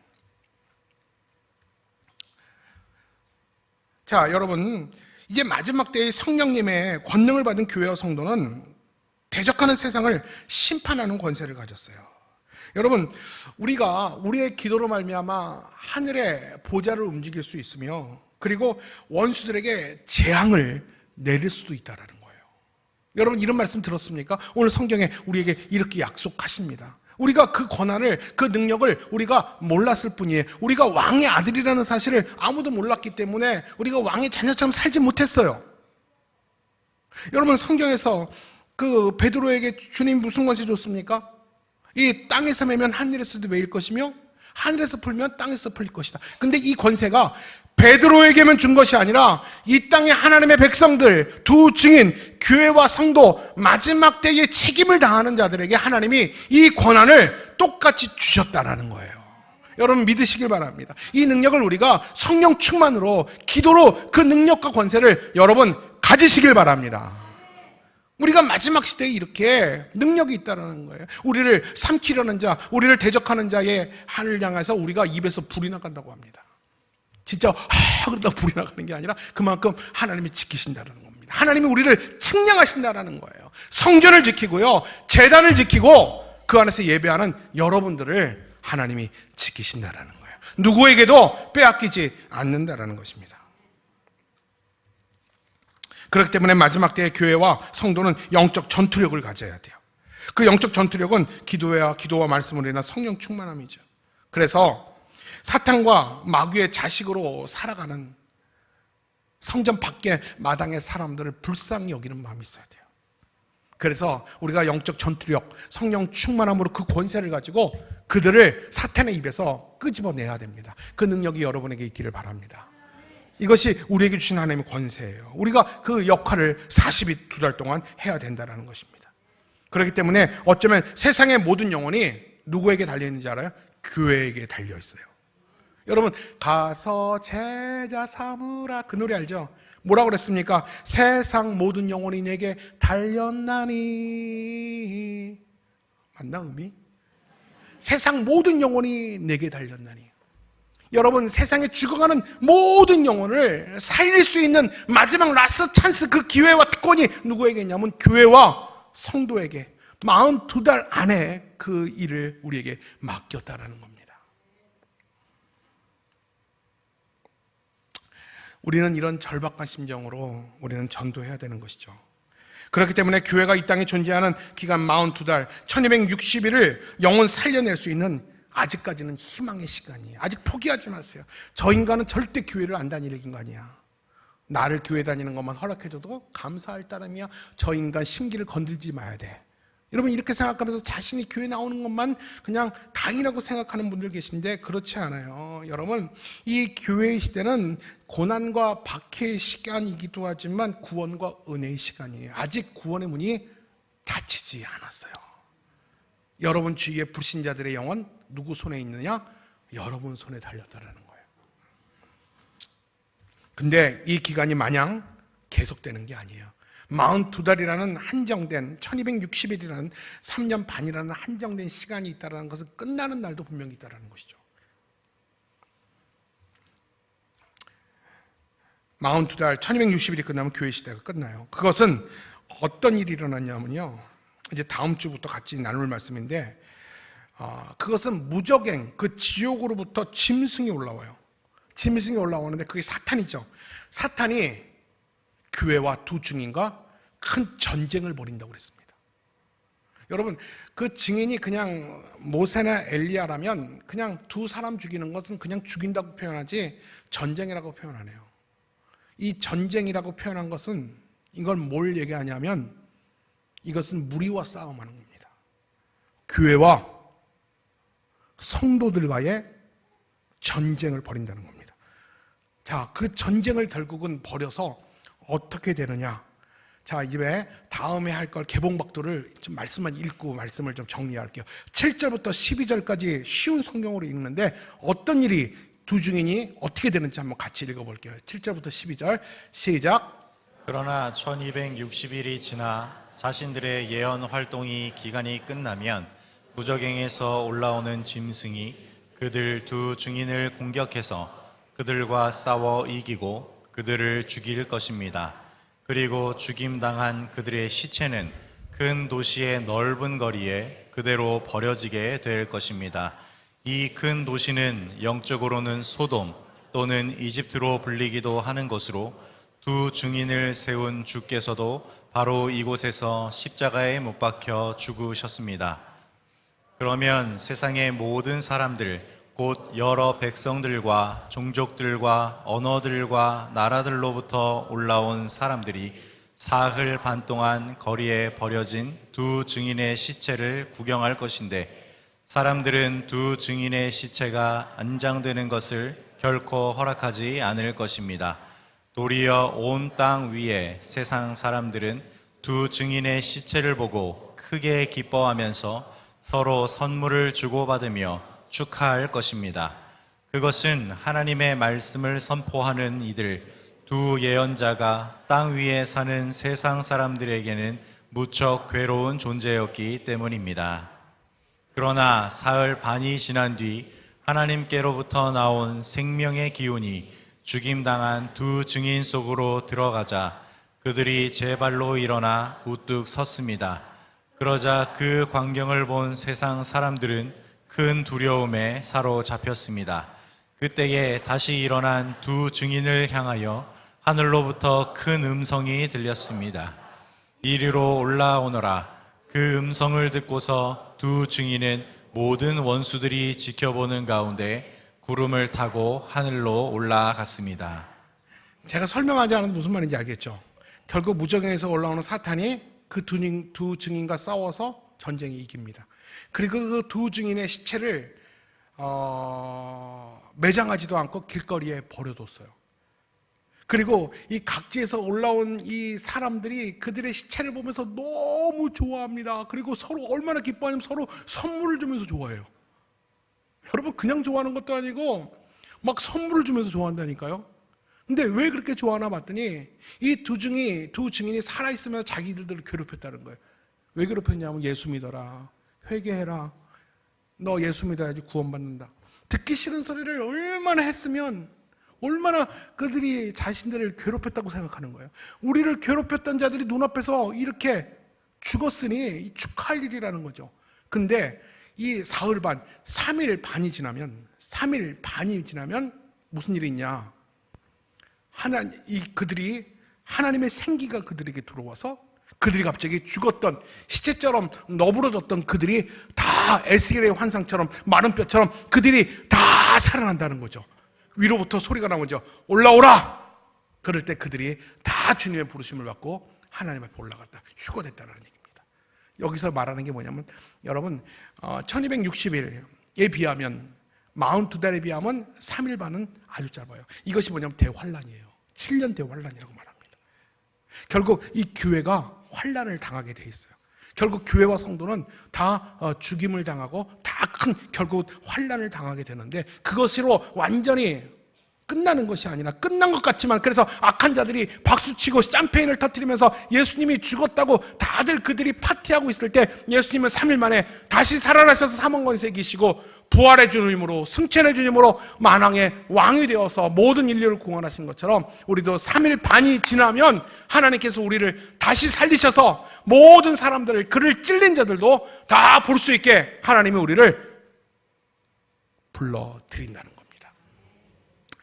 Speaker 1: 자, 여러분, 이제 마지막 때의 성령님의 권능을 받은 교회와 성도는 대적하는 세상을 심판하는 권세를 가졌어요. 여러분, 우리가 우리의 기도로 말미암아 하늘의 보좌를 움직일 수 있으며, 그리고 원수들에게 재앙을 내릴 수도 있다라는 거예요. 여러분, 이런 말씀 들었습니까? 오늘 성경에 우리에게 이렇게 약속하십니다. 우리가 그 권한을, 그 능력을 우리가 몰랐을 뿐이에요. 우리가 왕의 아들이라는 사실을 아무도 몰랐기 때문에 우리가 왕의 자녀처럼 살지 못했어요. 여러분, 성경에서 그 베드로에게 주님 무슨 권세 줬습니까? 이 땅에서 매면 하늘에서도 매일 것이며 하늘에서 풀면 땅에서 풀릴 것이다. 근데 이 권세가 베드로에게만 준 것이 아니라 이 땅의 하나님의 백성들, 두 증인, 교회와 성도, 마지막 때에 책임을 다하는 자들에게 하나님이 이 권한을 똑같이 주셨다라는 거예요. 여러분 믿으시길 바랍니다. 이 능력을 우리가 성령 충만으로, 기도로 그 능력과 권세를 여러분 가지시길 바랍니다. 우리가 마지막 시대에 이렇게 능력이 있다는 거예요. 우리를 삼키려는 자, 우리를 대적하는 자의 하늘 향해서 우리가 입에서 불이 나간다고 합니다. 진짜 그러다 불이 나가는 게 아니라 그만큼 하나님이 지키신다는 겁니다. 하나님이 우리를 측량하신다는 거예요. 성전을 지키고요, 제단을 지키고 그 안에서 예배하는 여러분들을 하나님이 지키신다는 거예요. 누구에게도 빼앗기지 않는다는 것입니다. 그렇기 때문에 마지막 때의 교회와 성도는 영적 전투력을 가져야 돼요. 그 영적 전투력은 기도와 말씀으로 인한 성령 충만함이죠. 그래서 사탄과 마귀의 자식으로 살아가는 성전 밖에 마당의 사람들을 불쌍히 여기는 마음이 있어야 돼요. 그래서 우리가 영적 전투력, 성령 충만함으로 그 권세를 가지고 그들을 사탄의 입에서 끄집어내야 됩니다. 그 능력이 여러분에게 있기를 바랍니다. 이것이 우리에게 주신 하나님의 권세예요. 우리가 그 역할을 42달 동안 해야 된다는 것입니다. 그렇기 때문에 어쩌면 세상의 모든 영혼이 누구에게 달려있는지 알아요? 교회에게 달려있어요. 여러분 가서 제자 삼으라, 그 노래 알죠? 뭐라고 그랬습니까? 세상 모든 영혼이 내게 달렸나니. 맞나 음이? 세상 모든 영혼이 내게 달렸나니. 여러분 세상에 죽어가는 모든 영혼을 살릴 수 있는 마지막 라스트 찬스, 그 기회와 특권이 누구에게 있냐면 교회와 성도에게 42달 안에 그 일을 우리에게 맡겼다라는 겁니다. 우리는 이런 절박한 심정으로 우리는 전도해야 되는 것이죠. 그렇기 때문에 교회가 이 땅에 존재하는 기간 42달, 1260일을 영혼 살려낼 수 있는 아직까지는 희망의 시간이에요. 아직 포기하지 마세요. 저 인간은 절대 교회를 안 다니는 인간이야. 나를 교회 다니는 것만 허락해줘도 감사할 따름이야. 저 인간 심기를 건들지 마야 돼. 여러분 이렇게 생각하면서 자신이 교회 나오는 것만 그냥 당이라고 생각하는 분들 계신데 그렇지 않아요. 여러분 이 교회의 시대는 고난과 박해의 시간이기도 하지만 구원과 은혜의 시간이에요. 아직 구원의 문이 닫히지 않았어요. 여러분 주위의 불신자들의 영혼 누구 손에 있느냐? 여러분 손에 달렸다라는 거예요. 근데 이 기간이 마냥 계속되는 게 아니에요. 42달이라는 한정된 1260일이라는 3년 반이라는 한정된 시간이 있다는 것은 끝나는 날도 분명히 있다는 것이죠. 42달 1260일이 끝나면 교회 시대가 끝나요. 그것은 어떤 일이 일어났냐면요, 이제 다음 주부터 같이 나눌 말씀인데 그것은 무적행, 그 지옥으로부터 짐승이 올라와요. 짐승이 올라오는데 그게 사탄이죠. 사탄이 교회와 두 증인과 큰 전쟁을 벌인다고 그랬습니다. 여러분 그 증인이 그냥 모세나 엘리야라면 그냥 두 사람 죽이는 것은 그냥 죽인다고 표현하지 전쟁이라고 표현 안 해요. 이 전쟁이라고 표현한 것은 이걸 뭘 얘기하냐면 이것은 무리와 싸움하는 겁니다. 교회와 성도들과의 전쟁을 벌인다는 겁니다. 자, 그 전쟁을 결국은 벌여서 어떻게 되느냐? 자, 이제 다음에 할 걸 개봉박도를 좀 말씀만 읽고 말씀을 좀 정리할게요. 7절부터 12절까지 쉬운 성경으로 읽는데 어떤 일이 두 증인이 어떻게 되는지 한번 같이 읽어볼게요. 7절부터 12절 시작.
Speaker 2: 그러나 1260일이 지나 자신들의 예언 활동이 기간이 끝나면 무적행에서 올라오는 짐승이 그들 두 증인을 공격해서 그들과 싸워 이기고 그들을 죽일 것입니다. 그리고 죽임당한 그들의 시체는 큰 도시의 넓은 거리에 그대로 버려지게 될 것입니다. 이 큰 도시는 영적으로는 소돔 또는 이집트로 불리기도 하는 것으로 두 증인을 세운 주께서도 바로 이곳에서 십자가에 못 박혀 죽으셨습니다. 그러면 세상의 모든 사람들 곧 여러 백성들과 종족들과 언어들과 나라들로부터 올라온 사람들이 사흘 반 동안 거리에 버려진 두 증인의 시체를 구경할 것인데 사람들은 두 증인의 시체가 안장되는 것을 결코 허락하지 않을 것입니다. 도리어 온 땅 위에 세상 사람들은 두 증인의 시체를 보고 크게 기뻐하면서 서로 선물을 주고받으며 축하할 것입니다. 그것은 하나님의 말씀을 선포하는 이들 두 예언자가 땅 위에 사는 세상 사람들에게는 무척 괴로운 존재였기 때문입니다. 그러나 사흘 반이 지난 뒤 하나님께로부터 나온 생명의 기운이 죽임당한 두 증인 속으로 들어가자 그들이 제 발로 일어나 우뚝 섰습니다. 그러자 그 광경을 본 세상 사람들은 큰 두려움에 사로잡혔습니다. 그때에 다시 일어난 두 증인을 향하여 하늘로부터 큰 음성이 들렸습니다. 이리로 올라오너라. 그 음성을 듣고서 두 증인은 모든 원수들이 지켜보는 가운데 구름을 타고 하늘로 올라갔습니다.
Speaker 1: 제가 설명하지 않아도 무슨 말인지 알겠죠? 결국 무정에서 올라오는 사탄이 그 두 증인과 싸워서 전쟁에 이깁니다. 그리고 그 두 증인의 시체를 매장하지도 않고 길거리에 버려뒀어요. 그리고 이 각지에서 올라온 이 사람들이 그들의 시체를 보면서 너무 좋아합니다. 그리고 서로 얼마나 기뻐하냐면 서로 선물을 주면서 좋아해요. 여러분, 그냥 좋아하는 것도 아니고 막 선물을 주면서 좋아한다니까요. 근데 왜 그렇게 좋아하나 봤더니 이 두 증인이 살아있으면 자기들을 괴롭혔다는 거예요. 왜 괴롭혔냐면 예수 믿어라, 회개해라, 너 예수 믿어야지 구원받는다. 듣기 싫은 소리를 얼마나 했으면 얼마나 그들이 자신들을 괴롭혔다고 생각하는 거예요. 우리를 괴롭혔던 자들이 눈앞에서 이렇게 죽었으니 축하할 일이라는 거죠. 근데 이 사흘 반, 3일 반이 지나면 무슨 일이 있냐? 그들이 하나님의 생기가 그들에게 들어와서 그들이 갑자기 죽었던 시체처럼 너부러졌던 그들이 다 에스겔의 환상처럼 마른 뼈처럼 그들이 다 살아난다는 거죠. 위로부터 소리가 나오죠. 올라오라! 그럴 때 그들이 다 주님의 부르심을 받고 하나님 앞에 올라갔다. 휴거됐다는 얘기입니다. 여기서 말하는 게 뭐냐면 여러분 1260일에 비하면 42달에 비하면 3일 반은 아주 짧아요. 이것이 뭐냐면 대환란이에요. 7년 대환란이라고 말합니다. 결국 이 교회가 환란을 당하게 돼 있어요. 결국 교회와 성도는 다 죽임을 당하고 다 큰 결국 환란을 당하게 되는데 그것으로 완전히 끝나는 것이 아니라 끝난 것 같지만 그래서 악한 자들이 박수치고 샴페인을 터뜨리면서 예수님이 죽었다고 다들 그들이 파티하고 있을 때 예수님은 3일 만에 다시 살아나셔서 사망권세 계시고 부활의 주님으로 승천의 주님으로 만왕의 왕이 되어서 모든 인류를 구원하신 것처럼 우리도 3일 반이 지나면 하나님께서 우리를 다시 살리셔서 모든 사람들을 그를 찔린 자들도 다 볼 수 있게 하나님이 우리를 불러드린다는 겁니다.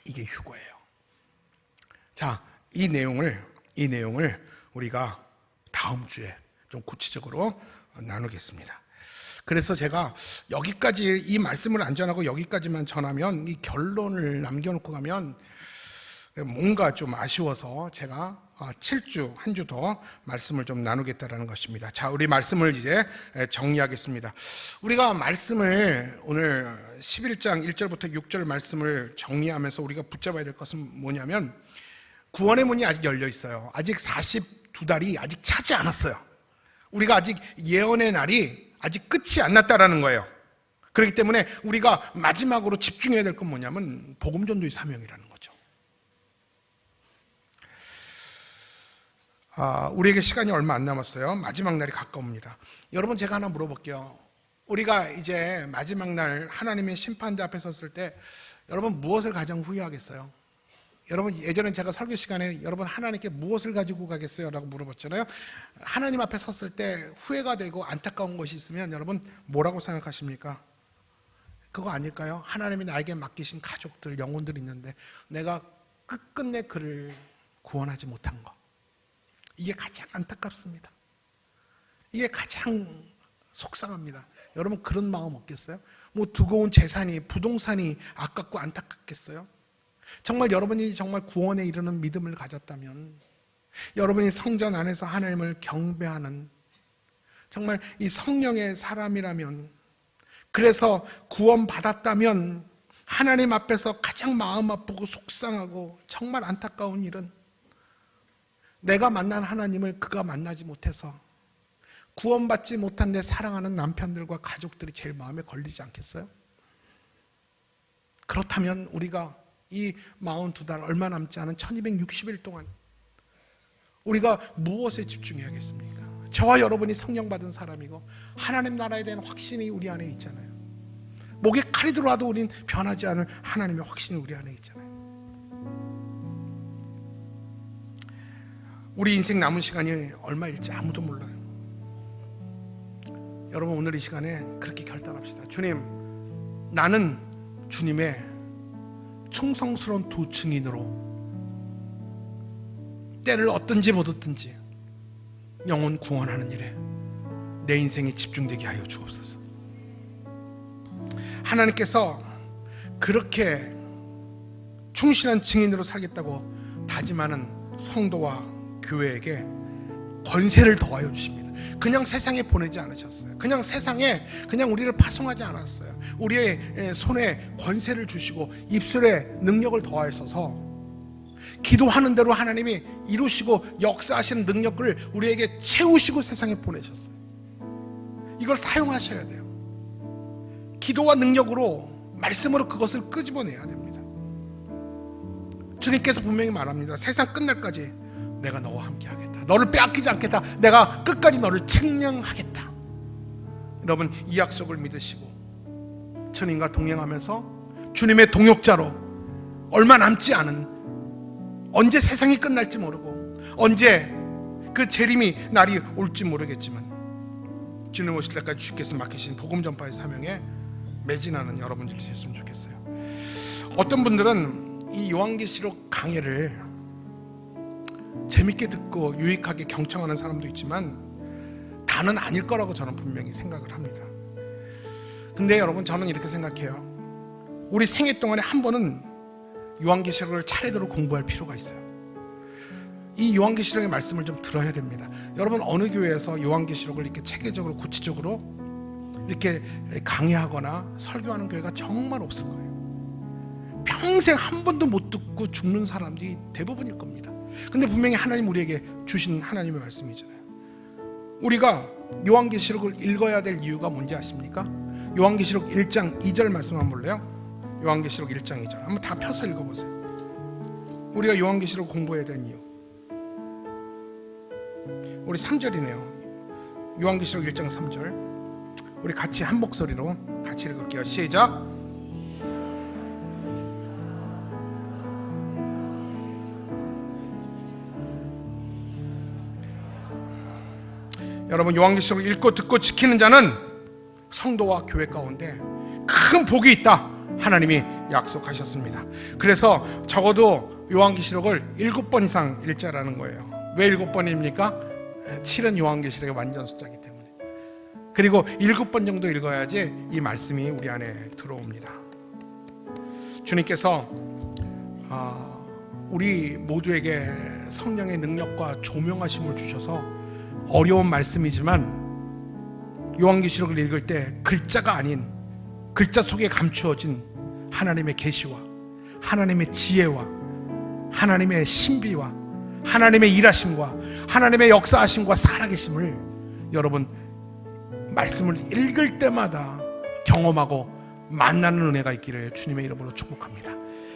Speaker 1: 이게 휴거예요. 자, 이 내용을 우리가 다음 주에 좀 구체적으로 나누겠습니다. 그래서 제가 여기까지 이 말씀을 안 전하고 여기까지만 전하면 이 결론을 남겨놓고 가면 뭔가 좀 아쉬워서 제가 7주, 한 주 더 말씀을 좀 나누겠다라는 것입니다. 자, 우리 말씀을 이제 정리하겠습니다. 우리가 말씀을 오늘 11장 1절부터 6절 말씀을 정리하면서 우리가 붙잡아야 될 것은 뭐냐면 구원의 문이 아직 열려 있어요. 아직 42달이 아직 차지 않았어요. 우리가 아직 예언의 날이 아직 끝이 안 났다라는 거예요. 그렇기 때문에 우리가 마지막으로 집중해야 될 건 뭐냐면 복음 전도의 사명이라는 거죠. 우리에게 시간이 얼마 안 남았어요. 마지막 날이 가까웁니다. 여러분, 제가 하나 물어볼게요. 우리가 이제 마지막 날 하나님의 심판대 앞에 섰을 때 여러분 무엇을 가장 후회하겠어요? 여러분, 예전에 제가 설교 시간에 여러분 하나님께 무엇을 가지고 가겠어요? 라고 물어봤잖아요. 하나님 앞에 섰을 때 후회가 되고 안타까운 것이 있으면 여러분 뭐라고 생각하십니까? 그거 아닐까요? 하나님이 나에게 맡기신 가족들, 영혼들이 있는데 내가 끝끝내 그를 구원하지 못한 거. 이게 가장 안타깝습니다. 이게 가장 속상합니다. 여러분 그런 마음 없겠어요? 뭐 두고 온 재산이, 부동산이 아깝고 안타깝겠어요? 정말 여러분이 정말 구원에 이르는 믿음을 가졌다면, 여러분이 성전 안에서 하나님을 경배하는 정말 이 성령의 사람이라면 그래서 구원받았다면 하나님 앞에서 가장 마음 아프고 속상하고 정말 안타까운 일은 내가 만난 하나님을 그가 만나지 못해서 구원받지 못한 내 사랑하는 남편들과 가족들이 제일 마음에 걸리지 않겠어요? 그렇다면 우리가 이 42달 얼마 남지 않은 1260일 동안 우리가 무엇에 집중해야겠습니까? 저와 여러분이 성령 받은 사람이고 하나님 나라에 대한 확신이 우리 안에 있잖아요. 목에 칼이 들어와도 우린 변하지 않을 하나님의 확신이 우리 안에 있잖아요. 우리 인생 남은 시간이 얼마일지 아무도 몰라요. 여러분 오늘 이 시간에 그렇게 결단합시다. 주님, 나는 주님의 충성스러운 두 증인으로 때를 얻든지 못 얻든지 영혼 구원하는 일에 내 인생이 집중되게 하여 주옵소서. 하나님께서 그렇게 충실한 증인으로 살겠다고 다짐하는 성도와 교회에게 권세를 더하여 주십니다. 그냥 세상에 보내지 않으셨어요. 그냥 세상에 그냥 우리를 파송하지 않았어요. 우리의 손에 권세를 주시고 입술에 능력을 더하셔서 기도하는 대로 하나님이 이루시고 역사하시는 능력을 우리에게 채우시고 세상에 보내셨어요. 이걸 사용하셔야 돼요. 기도와 능력으로, 말씀으로 그것을 끄집어내야 됩니다. 주님께서 분명히 말합니다. 세상 끝날까지 내가 너와 함께 하겠다. 너를 빼앗기지 않겠다. 내가 끝까지 너를 측량하겠다. 여러분 이 약속을 믿으시고 주님과 동행하면서 주님의 동역자로 얼마 남지 않은, 언제 세상이 끝날지 모르고 언제 그 재림이 날이 올지 모르겠지만 주님 오실 때까지 주께서 맡기신 복음 전파의 사명에 매진하는 여러분들이 되셨으면 좋겠어요. 어떤 분들은 이 요한계시록 강해를 재밌게 듣고 유익하게 경청하는 사람도 있지만 다는 아닐 거라고 저는 분명히 생각을 합니다. 근데 여러분 저는 이렇게 생각해요. 우리 생애 동안에 한 번은 요한계시록을 차례대로 공부할 필요가 있어요. 이 요한계시록의 말씀을 좀 들어야 됩니다. 여러분 어느 교회에서 요한계시록을 이렇게 체계적으로 구체적으로 이렇게 강의하거나 설교하는 교회가 정말 없을 거예요. 평생 한 번도 못 듣고 죽는 사람들이 대부분일 겁니다. 근데 분명히 하나님 우리에게 주신 하나님의 말씀이잖아요. 우리가 요한계시록을 읽어야 될 이유가 뭔지 아십니까? 요한계시록 1장 2절 말씀 한번 볼래요? 요한계시록 1장 2절 한번 다 펴서 읽어보세요. 우리가 요한계시록 공부해야 되는 이유, 우리 3절이네요. 요한계시록 1장 3절 우리 같이 한 목소리로 같이 읽을게요. 시작. 여러분 요한계시록 읽고 듣고 지키는 자는 성도와 교회 가운데 큰 복이 있다 하나님이 약속하셨습니다. 그래서 적어도 요한계시록을 7번 이상 읽자라는 거예요. 왜 7번입니까? 7은 요한계시록의 완전 숫자이기 때문에. 그리고 7번 정도 읽어야지 이 말씀이 우리 안에 들어옵니다. 주님께서 우리 모두에게 성령의 능력과 조명하심을 주셔서 어려운 말씀이지만 요한계시록을 읽을 때 글자가 아닌 글자 속에 감추어진 하나님의 계시와 하나님의 지혜와 하나님의 신비와 하나님의 일하심과 하나님의 역사하심과 살아계심을 여러분 말씀을 읽을 때마다 경험하고 만나는 은혜가 있기를 주님의 이름으로 축복합니다.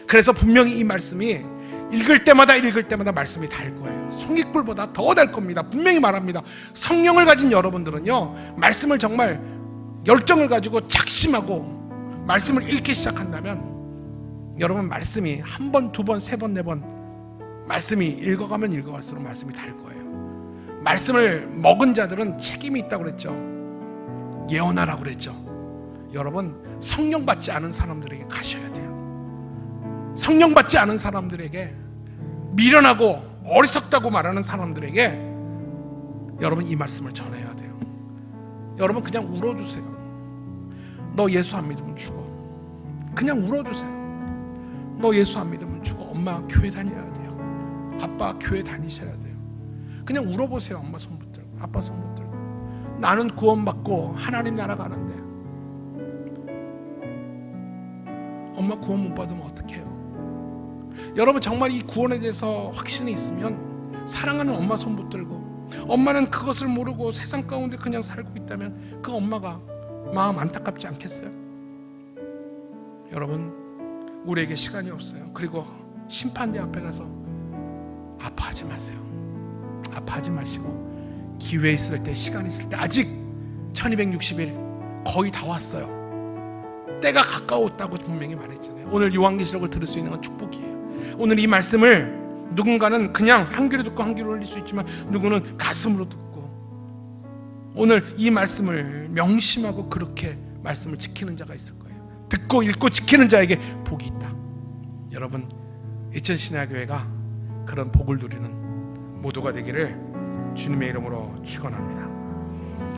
Speaker 1: 그래서 분명히 이 말씀이 읽을 때마다 말씀이 달 거예요. 송이꿀보다 더 달 겁니다. 분명히 말합니다. 성령을 가진 여러분들은요, 말씀을 정말 열정을 가지고 작심하고 말씀을 읽기 시작한다면 여러분 말씀이 한 번, 두 번, 세 번, 네 번 말씀이 읽어가면 읽어갈수록 말씀이 달 거예요. 말씀을 먹은 자들은 책임이 있다고 그랬죠. 예언하라고 그랬죠. 여러분 성령 받지 않은 사람들에게 가셔야 돼요. 성령 받지 않은 사람들에게, 미련하고 어리석다고 말하는 사람들에게 여러분 이 말씀을 전해야 돼요. 여러분 그냥 울어주세요. 너 예수 안 믿으면 죽어. 그냥 울어주세요. 너 예수 안 믿으면 죽어. 엄마 교회 다녀야 돼요. 아빠 교회 다니셔야 돼요. 그냥 울어보세요. 엄마 손 붙들고 아빠 손 붙들고. 나는 구원받고 하나님 나라 가는데 엄마 구원 못 받으면 어떡해요? 여러분 정말 이 구원에 대해서 확신이 있으면 사랑하는 엄마 손 붙들고, 엄마는 그것을 모르고 세상 가운데 그냥 살고 있다면 그 엄마가 마음 안타깝지 않겠어요? 여러분, 우리에게 시간이 없어요. 그리고 심판대 앞에 가서 아파하지 마세요. 아파하지 마시고 기회 있을 때, 시간 있을 때, 아직 1260일 거의 다 왔어요. 때가 가까웠다고 분명히 말했잖아요. 오늘 요한계시록을 들을 수 있는 건 축복이에요. 오늘 이 말씀을 누군가는 그냥 한 귀로 듣고 한 귀로 흘릴 수 있지만, 누구는 가슴으로 듣고 오늘 이 말씀을 명심하고 그렇게 말씀을 지키는 자가 있을 거예요. 듣고 읽고 지키는 자에게 복이 있다. 여러분, 이천신야교회가 그런 복을 누리는 모두가 되기를 주님의 이름으로 축원합니다.